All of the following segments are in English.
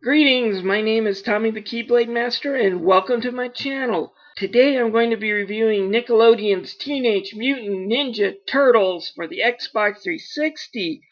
Greetings, my name is Tommy the Keyblade Master and welcome to my channel. Today I'm going to be reviewing Nickelodeon's Teenage Mutant Ninja Turtles for the Xbox 360.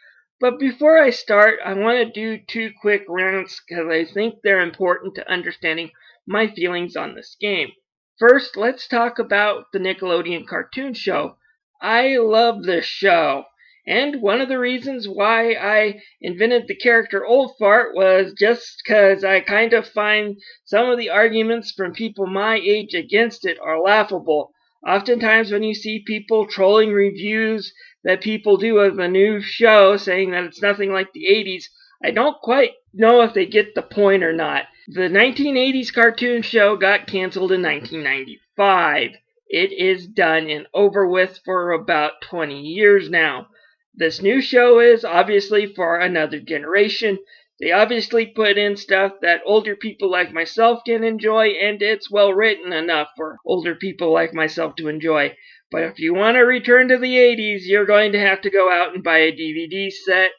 But before I start, I want to do two quick rants because I think they're important to understanding my feelings on this game. First, let's talk about the Nickelodeon cartoon show. I love this show. And one of the reasons why I invented the character Old Fart was just because I kind of find some of the arguments from people my age against it are laughable. Oftentimes when you see people trolling reviews that people do of a new show saying that it's nothing like the 80s, I don't quite know if they get the point or not. The 1980s cartoon show got canceled in 1995. It is done and over with for about 20 years now. This new show is obviously for another generation. They obviously put in stuff that older people like myself can enjoy, and it's well written enough for older people like myself to enjoy. But if you want to return to the 80s, you're going to have to go out and buy a DVD set.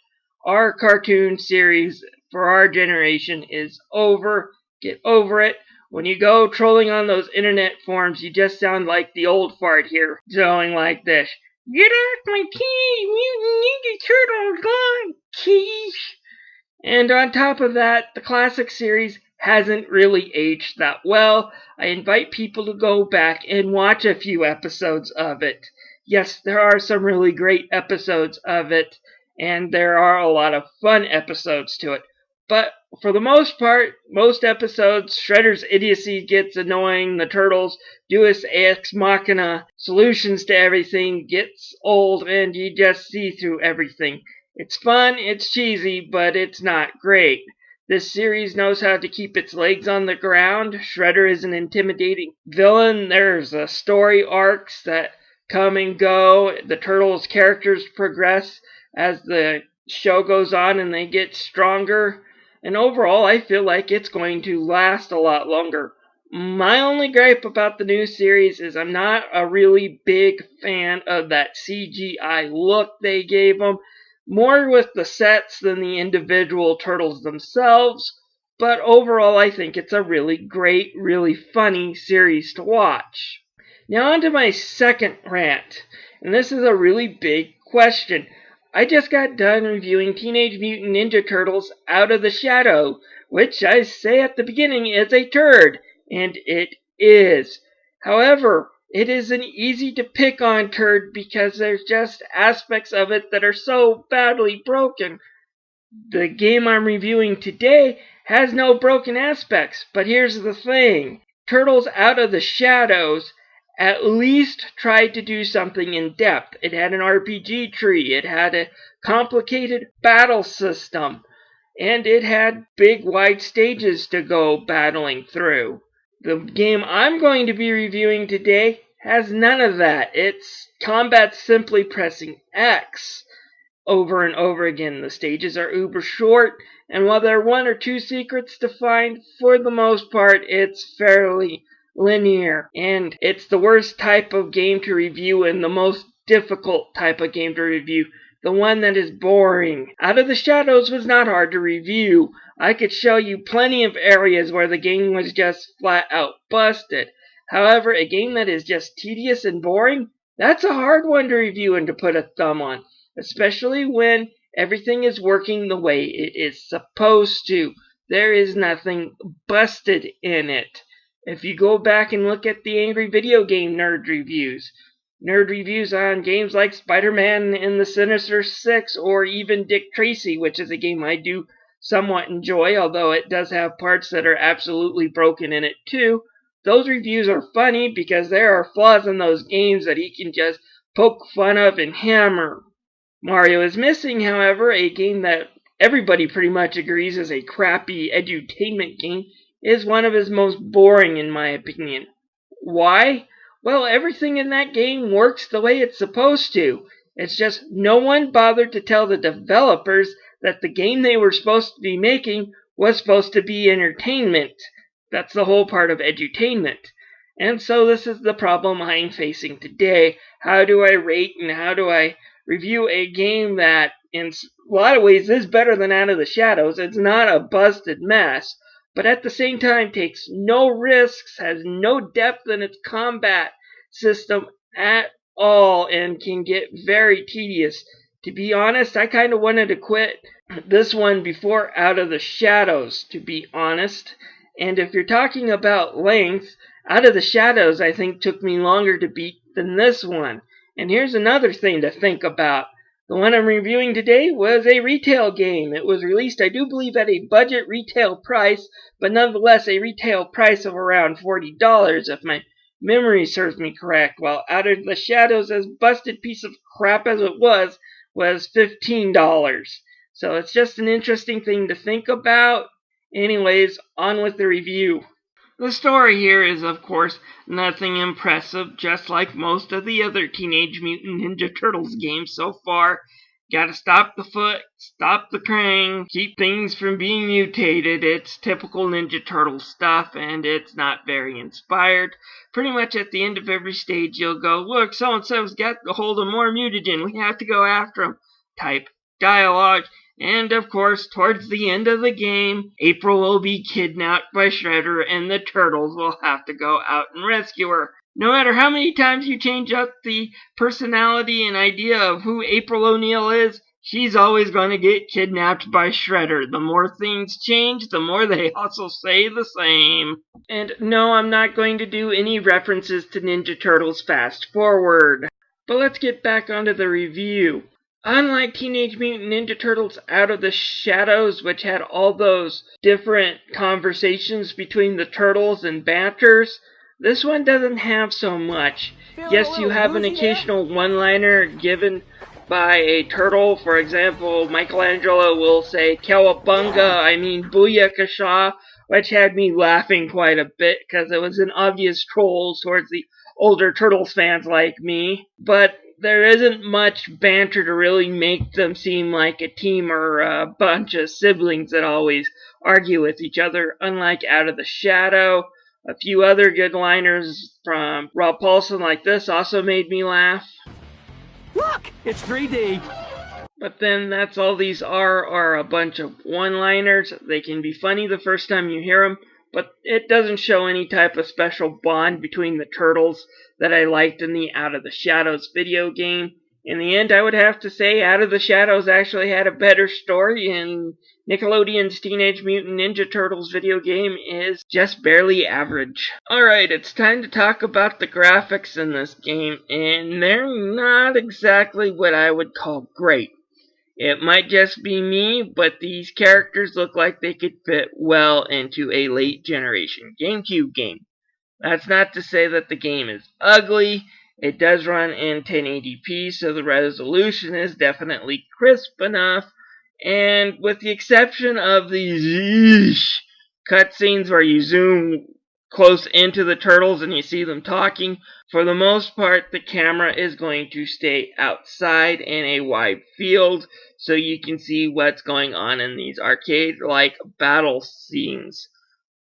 Our cartoon series for our generation is over. Get over it. When you go trolling on those internet forums, you just sound like the old fart here, going like this. Get off my Teenage Mutant Ninja Turtles lawn, Keith! And on top of that, the classic series hasn't really aged that well. I invite people to go back and watch a few episodes of it. Yes, there are some really great episodes of it, and there are a lot of fun episodes to it. But for the most part, most episodes, Shredder's idiocy gets annoying. The Turtles' deus ex machina solutions to everything gets old, and you just see through everything. It's fun, it's cheesy, but it's not great. This series knows how to keep its legs on the ground. Shredder is an intimidating villain. There's story arcs that come and go. The Turtles' characters progress as the show goes on and they get stronger. And overall, I feel like it's going to last a lot longer. My only gripe about the new series is I'm not a really big fan of that CGI look they gave them. More with the sets than the individual turtles themselves. But overall, I think it's a really great, really funny series to watch. Now on to my second rant. And this is a really big question. I just got done reviewing Teenage Mutant Ninja Turtles Out of the Shadow, which I say at the beginning is a turd, and it is. However, it is an easy to pick on turd because there's just aspects of it that are so badly broken. The game I'm reviewing today has no broken aspects, but here's the thing. Turtles Out of the Shadows at least tried to do something in depth. It had an RPG tree, it had a complicated battle system, and it had big wide stages to go battling through. The game I'm going to be reviewing today has none of that. It's combat simply pressing X over and over again. The stages are uber short, and while there are one or two secrets to find, for the most part it's fairly linear, and it's the worst type of game to review and the most difficult type of game to review, the one that is boring. Out of the Shadows was not hard to review. I could show you plenty of areas where the game was just flat out busted. However, a game that is just tedious and boring, that's a hard one to review and to put a thumb on, especially when everything is working the way it is supposed to. There is nothing busted in it. If you go back and look at the Angry Video Game nerd reviews on games like Spider-Man and the Sinister Six, or even Dick Tracy, which is a game I do somewhat enjoy, although it does have parts that are absolutely broken in it too, those reviews are funny because there are flaws in those games that he can just poke fun of and hammer. Mario is Missing, however, a game that everybody pretty much agrees is a crappy edutainment game, is one of his most boring in my opinion. Why? Well, everything in that game works the way it's supposed to. It's just no one bothered to tell the developers that the game they were supposed to be making was supposed to be entertainment. That's the whole part of edutainment. And so this is the problem I'm facing today. How do I rate and how do I review a game that in a lot of ways is better than Out of the Shadows. It's not a busted mess, but at the same time takes no risks, has no depth in its combat system at all, and can get very tedious. To be honest, I kind of wanted to quit this one before Out of the Shadows, to be honest. And if you're talking about length, Out of the Shadows I think took me longer to beat than this one. And here's another thing to think about. The one I'm reviewing today was a retail game. It was released, I do believe, at a budget retail price, but nonetheless a retail price of around $40, if my memory serves me correct, while Out of the Shadows, as busted piece of crap as it was $15. So it's just an interesting thing to think about. Anyways, on with the review. The story here is, of course, nothing impressive, just like most of the other Teenage Mutant Ninja Turtles games so far. Gotta stop the foot, stop the krang, keep things from being mutated. It's typical Ninja Turtle stuff, and it's not very inspired. Pretty much at the end of every stage, you'll go, look, so-and-so's got a hold of more mutagen, we have to go after him, type dialogue. And, of course, towards the end of the game, April will be kidnapped by Shredder, and the Turtles will have to go out and rescue her. No matter how many times you change up the personality and idea of who April O'Neil is, she's always going to get kidnapped by Shredder. The more things change, the more they also say the same. And no, I'm not going to do any references to Ninja Turtles fast forward. But let's get back onto the review. Unlike Teenage Mutant Ninja Turtles Out of the Shadows, which had all those different conversations between the turtles and banters, this one doesn't have so much. Yes, you have an occasional one-liner given by a turtle. For example, Michelangelo will say, Cowabunga, I mean Booyakasha, which had me laughing quite a bit because it was an obvious troll towards the older Turtles fans like me. But there isn't much banter to really make them seem like a team or a bunch of siblings that always argue with each other, unlike Out of the Shadow. A few other good liners from Rob Paulson like this also made me laugh. Look, it's 3D. But then that's all these are a bunch of one-liners. They can be funny the first time you hear them, but it doesn't show any type of special bond between the turtles that I liked in the Out of the Shadows video game. In the end, I would have to say Out of the Shadows actually had a better story, and Nickelodeon's Teenage Mutant Ninja Turtles video game is just barely average. Alright, it's time to talk about the graphics in this game, and they're not exactly what I would call great. It might just be me, but these characters look like they could fit well into a late generation GameCube game. That's not to say that the game is ugly. It does run in 1080p, so the resolution is definitely crisp enough. And with the exception of these cutscenes where you zoom close into the turtles and you see them talking, for the most part the camera is going to stay outside in a wide field so you can see what's going on in these arcade-like battle scenes.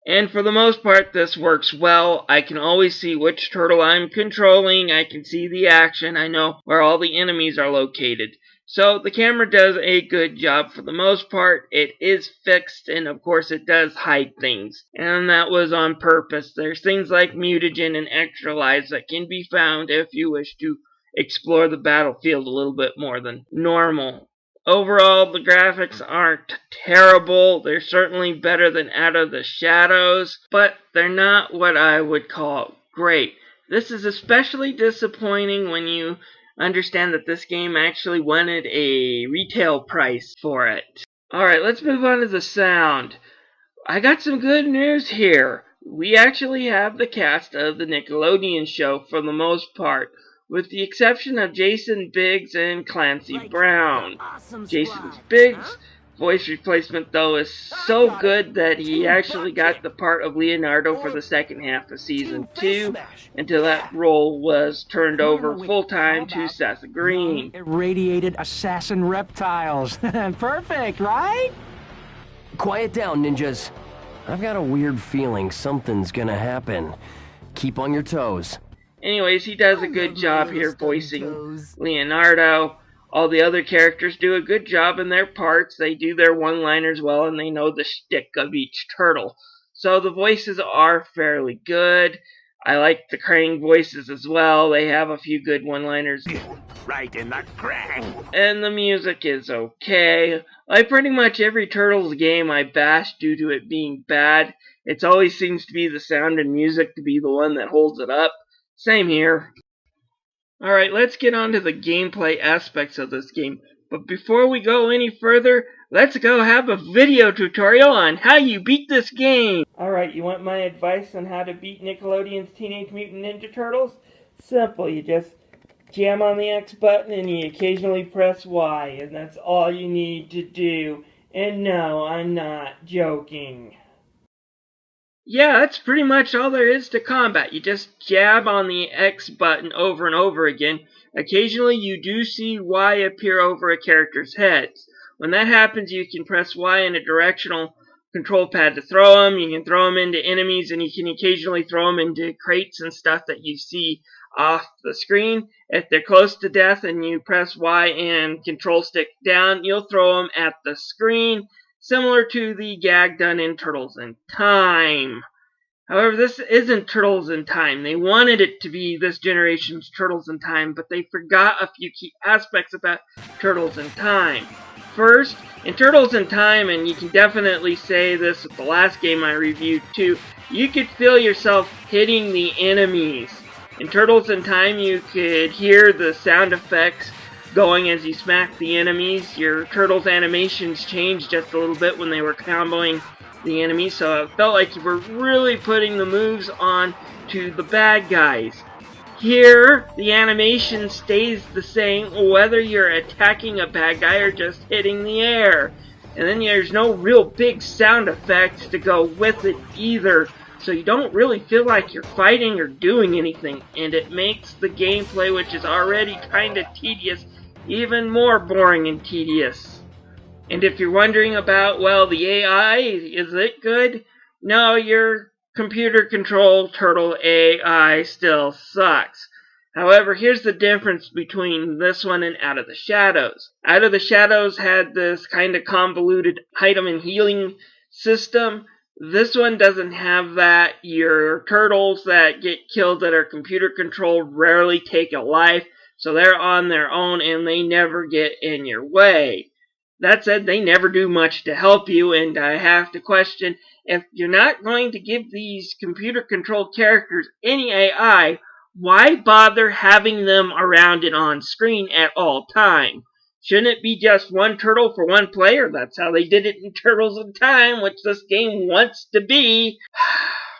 And for the most part, this works well. I can always see which turtle I'm controlling. I can see the action. I know where all the enemies are located. So the camera does a good job for the most part. It is fixed, and of course it does hide things. And that was on purpose. There's things like mutagen and extra lives that can be found if you wish to explore the battlefield a little bit more than normal. Overall, the graphics aren't terrible. They're certainly better than Out of the Shadows, but they're not what I would call great. This is especially disappointing when you understand that this game actually wanted a retail price for it. Alright, let's move on to the sound. I got some good news here. We actually have the cast of the Nickelodeon show for the most part, with the exception of Jason Biggs and Clancy Brown. Jason Biggs' voice replacement, though, is so good that he actually got the part of Leonardo for the second half of Season 2, until that role was turned over full-time to Seth Green. Irradiated assassin reptiles. Perfect, right? Quiet down, ninjas. I've got a weird feeling something's gonna happen. Keep on your toes. Anyways, he does a good job here voicing Leonardo. All the other characters do a good job in their parts. They do their one-liners well, and they know the shtick of each turtle. So the voices are fairly good. I like the Krang voices as well. They have a few good one-liners. Right in the crack. And the music is okay. Like pretty much every Turtles game I bash due to it being bad, it always seems to be the sound and music to be the one that holds it up. Same here. Alright, let's get on to the gameplay aspects of this game. But before we go any further, let's go have a video tutorial on how you beat this game. Alright, you want my advice on how to beat Nickelodeon's Teenage Mutant Ninja Turtles? Simple, you just jam on the X button and you occasionally press Y, and that's all you need to do. And no, I'm not joking. Yeah, that's pretty much all there is to combat. You just jab on the X button over and over again. Occasionally you do see Y appear over a character's head. When that happens, you can press Y in a directional control pad to throw them. You can throw them into enemies, and you can occasionally throw them into crates and stuff that you see off the screen. If they're close to death and you press Y and control stick down, you'll throw them at the screen, similar to the gag done in Turtles in Time. However, this isn't Turtles in Time. They wanted it to be this generation's Turtles in Time, but they forgot a few key aspects about Turtles in Time. First, in Turtles in Time, and you can definitely say this with the last game I reviewed too, you could feel yourself hitting the enemies. In Turtles in Time, you could hear the sound effects going as you smack the enemies. Your Turtles animations changed just a little bit when they were comboing the enemies, so it felt like you were really putting the moves on to the bad guys. Here, the animation stays the same whether you're attacking a bad guy or just hitting the air. And then there's no real big sound effects to go with it either, so you don't really feel like you're fighting or doing anything, and it makes the gameplay, which is already kinda tedious, even more boring and tedious. And if you're wondering about, well, the AI, is it good? No, your computer-controlled turtle AI still sucks. However, here's the difference between this one and Out of the Shadows. Out of the Shadows had this kind of convoluted item and healing system. This one doesn't have that. Your turtles that get killed that are computer-controlled rarely take a life, so they're on their own and they never get in your way. That said, they never do much to help you, and I have to question, if you're not going to give these computer-controlled characters any AI, why bother having them around and on screen at all time? Shouldn't it be just one turtle for one player? That's how they did it in Turtles in Time, which this game wants to be.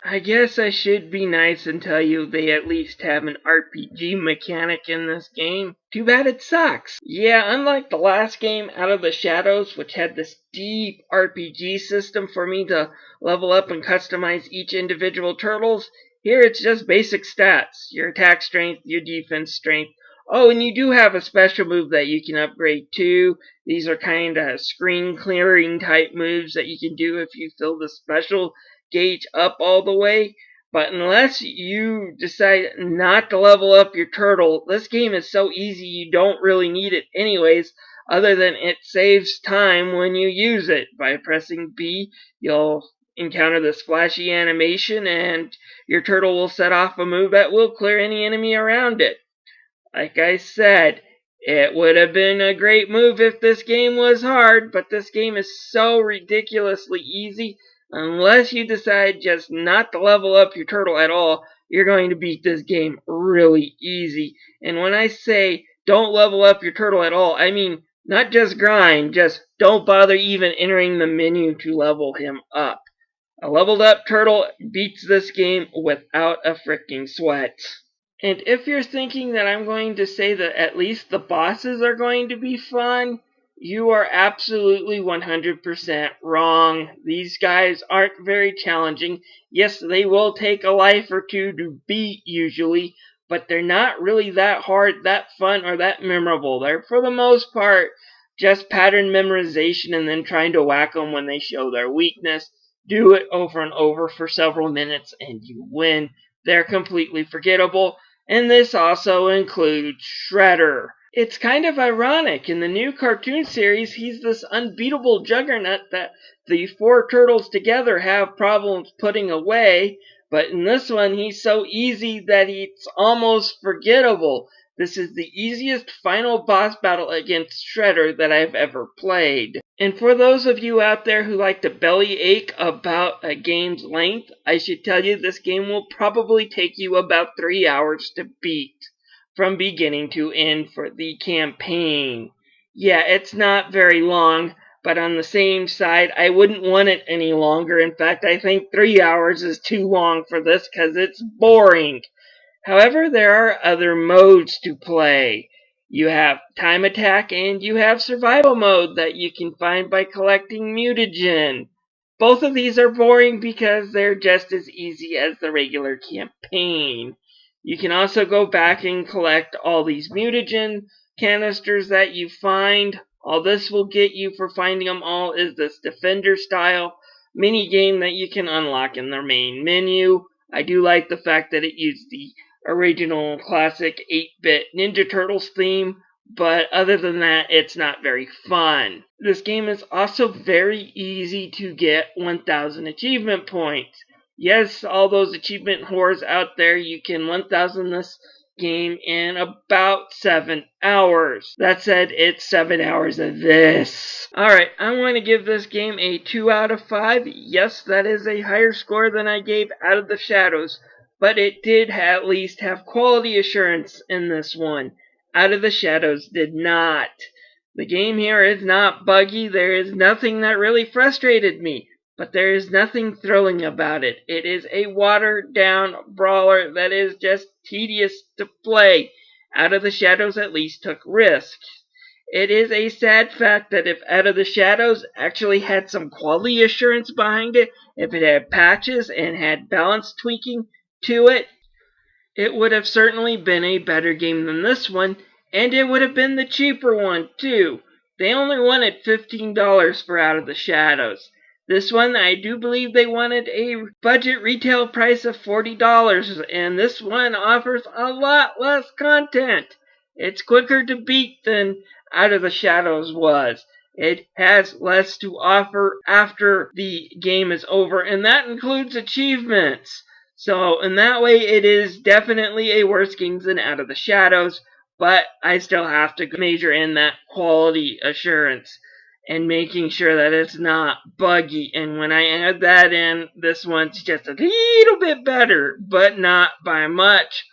I guess I should be nice and tell you they at least have an RPG mechanic in this game. Too bad it sucks. Yeah, unlike the last game, Out of the Shadows, which had this deep RPG system for me to level up and customize each individual turtles, here it's just basic stats. Your attack strength, your defense strength. Oh, and you do have a special move that you can upgrade too. These are kind of screen clearing type moves that you can do if you fill the special gauge up all the way. But unless you decide not to level up your turtle, this game is so easy you don't really need it anyways, other than it saves time when you use it. By pressing B, you'll encounter this flashy animation and your turtle will set off a move that will clear any enemy around it. Like I said, it would have been a great move if this game was hard, but this game is so ridiculously easy. Unless you decide just not to level up your turtle at all, you're going to beat this game really easy. And when I say don't level up your turtle at all, I mean not just grind, just don't bother even entering the menu to level him up. A leveled up turtle beats this game without a freaking sweat. And if you're thinking that I'm going to say that at least the bosses are going to be fun, you are absolutely 100% wrong. These guys aren't very challenging. Yes, they will take a life or two to beat usually, but they're not really that hard, that fun, or that memorable. They're, for the most part, just pattern memorization and then trying to whack them when they show their weakness. Do it over and over for several minutes and you win. They're completely forgettable. And this also includes Shredder. It's kind of ironic. In the new cartoon series, he's this unbeatable juggernaut that the four turtles together have problems putting away, but in this one, he's so easy that it's almost forgettable. This is the easiest final boss battle against Shredder that I've ever played. And for those of you out there who like to bellyache about a game's length, I should tell you this game will probably take you about 3 hours to beat, from beginning to end for the campaign. Yeah, it's not very long, but on the same side, I wouldn't want it any longer. In fact, I think 3 hours is too long for this because it's boring. However, there are other modes to play. You have time attack and you have survival mode that you can find by collecting mutagen. Both of these are boring because they're just as easy as the regular campaign. You can also go back and collect all these mutagen canisters that you find. All this will get you for finding them all is this Defender style mini game that you can unlock in the main menu. I do like the fact that it used the original classic 8-bit Ninja Turtles theme, but other than that, it's not very fun. This game is also very easy to get 1,000 achievement points. Yes, all those achievement whores out there, you can 1,000 this game in about 7 hours. That said, it's 7 hours of this. Alright, I'm going to give this game a 2 out of 5. Yes, that is a higher score than I gave Out of the Shadows, but it did at least have quality assurance in this one. Out of the Shadows did not. The game here is not buggy. There is nothing that really frustrated me, but there is nothing thrilling about it. It is a watered-down brawler that is just tedious to play. Out of the Shadows at least took risks. It is a sad fact that if Out of the Shadows actually had some quality assurance behind it, if it had patches and had balance tweaking to it, it would have certainly been a better game than this one, and it would have been the cheaper one, too. They only wanted $15 for Out of the Shadows. This one, I do believe they wanted a budget retail price of $40, and this one offers a lot less content. It's quicker to beat than Out of the Shadows was. It has less to offer after the game is over, and that includes achievements. So in that way, it is definitely a worse game than Out of the Shadows, but I still have to major in that quality assurance and making sure that it's not buggy. And when I add that in, this one's just a little bit better, but not by much.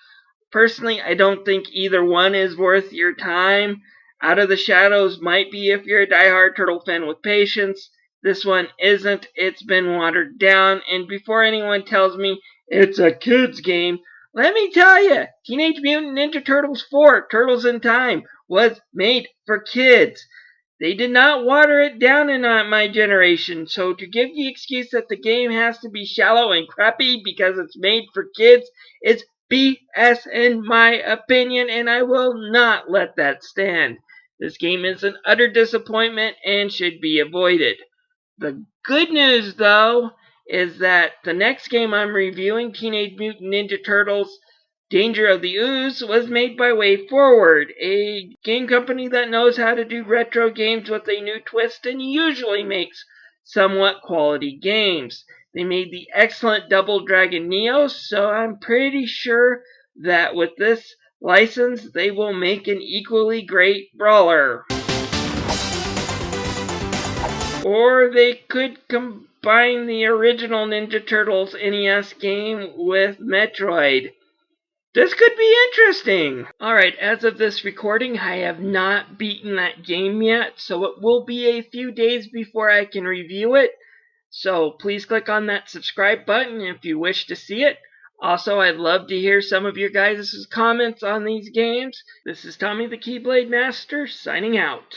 Personally, I don't think either one is worth your time. Out of the Shadows might be if you're a diehard Turtle fan with patience. This one isn't. It's been watered down. And before anyone tells me it's a kid's game, let me tell you, Teenage Mutant Ninja Turtles 4, Turtles in Time, was made for kids. They did not water it down in my generation, so to give the excuse that the game has to be shallow and crappy because it's made for kids is BS in my opinion, and I will not let that stand. This game is an utter disappointment and should be avoided. The good news, though, is that the next game I'm reviewing, Teenage Mutant Ninja Turtles Danger of the Ooze, was made by WayForward, a game company that knows how to do retro games with a new twist and usually makes somewhat quality games. They made the excellent Double Dragon Neo, so I'm pretty sure that with this license they will make an equally great brawler. Or they could combine the original Ninja Turtles NES game with Metroid. This could be interesting. Alright, as of this recording, I have not beaten that game yet, so it will be a few days before I can review it. So please click on that subscribe button if you wish to see it. Also, I'd love to hear some of your guys' comments on these games. This is Tommy the Keyblade Master, signing out.